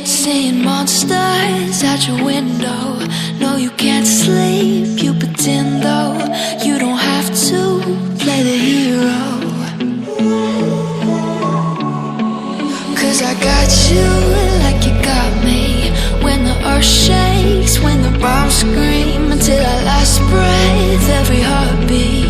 Seeing monsters at your window. No, you can't sleep, you pretend though. You don't have to play the hero, 'cause I got you like you got me. When the earth shakes, when the bombs scream, until our last breath, every heartbeat.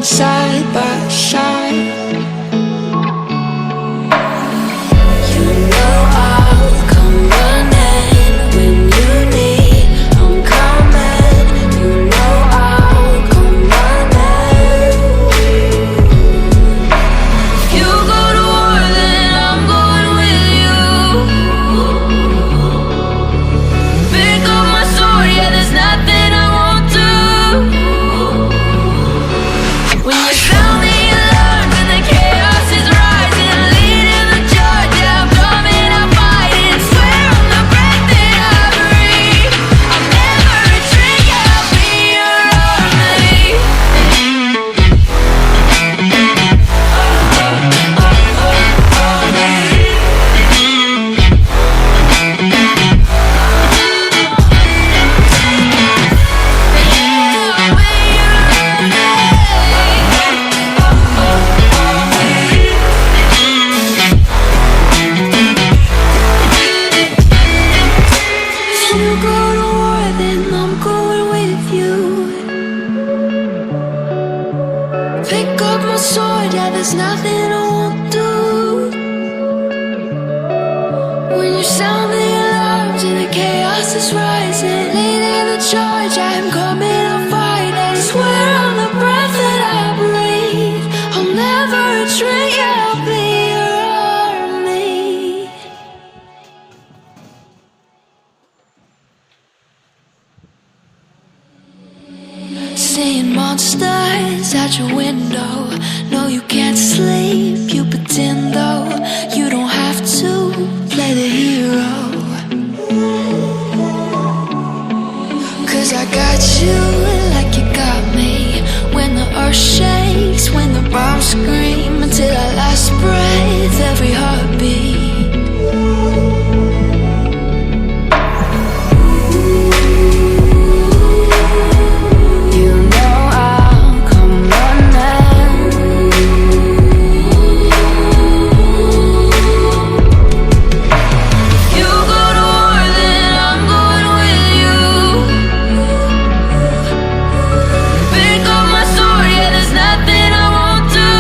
Side by side, you know I'll come running when you need. I'm coming, you know I'll come running. If you go to war, then I'm going with you. Pick up my sword, yeah, there's nothing I won't do. When you sound the alarm and the chaos is rising, leading the charge, yeah, I'm coming, I'm fighting. Swear on the breath that I breathe, I'll never retreat, yeah, I'll be your army. If you go to war, then I'm going with you. Pick up my sword, yeah, there's nothing I won't do. When you sound the alarms and the chaos is rising, leading the charge, I'm coming, I'm fighting. Swear on the breath that I breathe, I'll never retreat, yeah, I'll be your army. Seeing monsters at your window. No, you can't sleep, you pretend though. You don't have to play the hero, 'cause I got you like you got me. When the earth shakes, when the bombs scream, until our last breath, every heartbeat. Pick up my sword, yeah, there's nothing I won't do.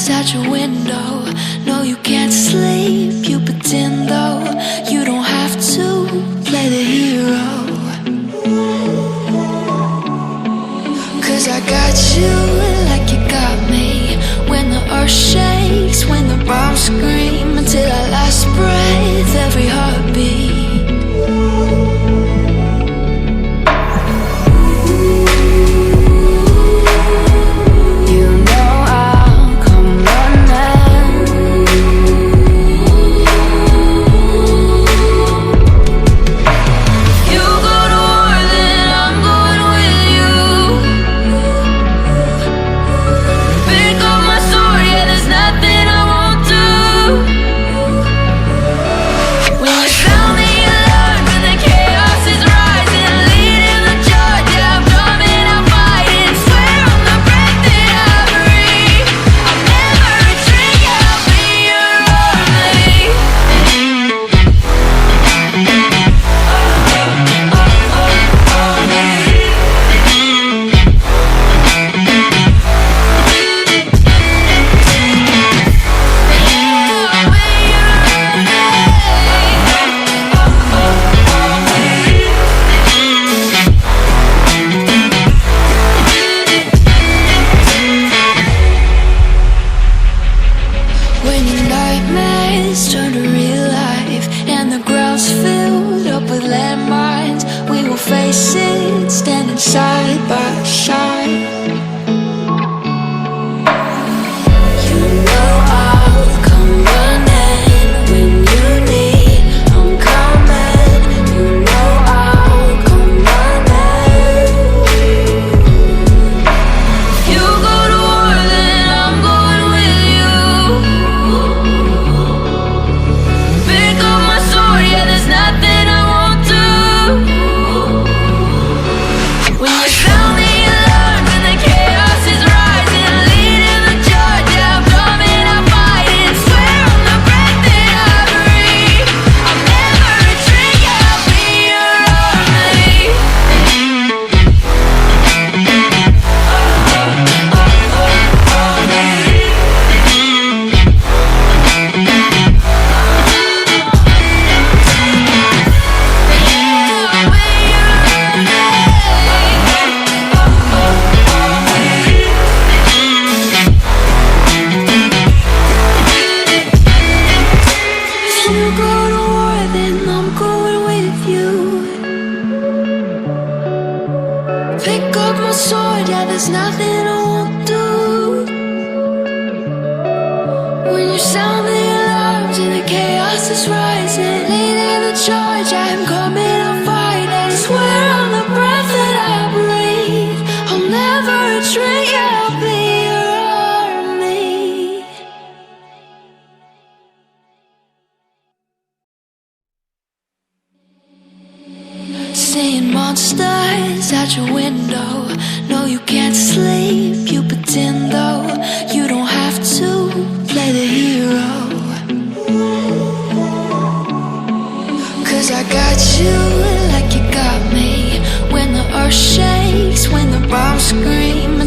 stars out your window. No, you can't sleep, you pretend though. You don't have to play the hero, 'cause I got you like you got me. When the earth shakes, when the bombs scream, until our last breath, every heartbeat. Seeing monsters out your window. No, you can't sleep, you pretend though. You don't have to play the hero, 'cause I got you like you got me. When the earth shakes, when the bombs scream,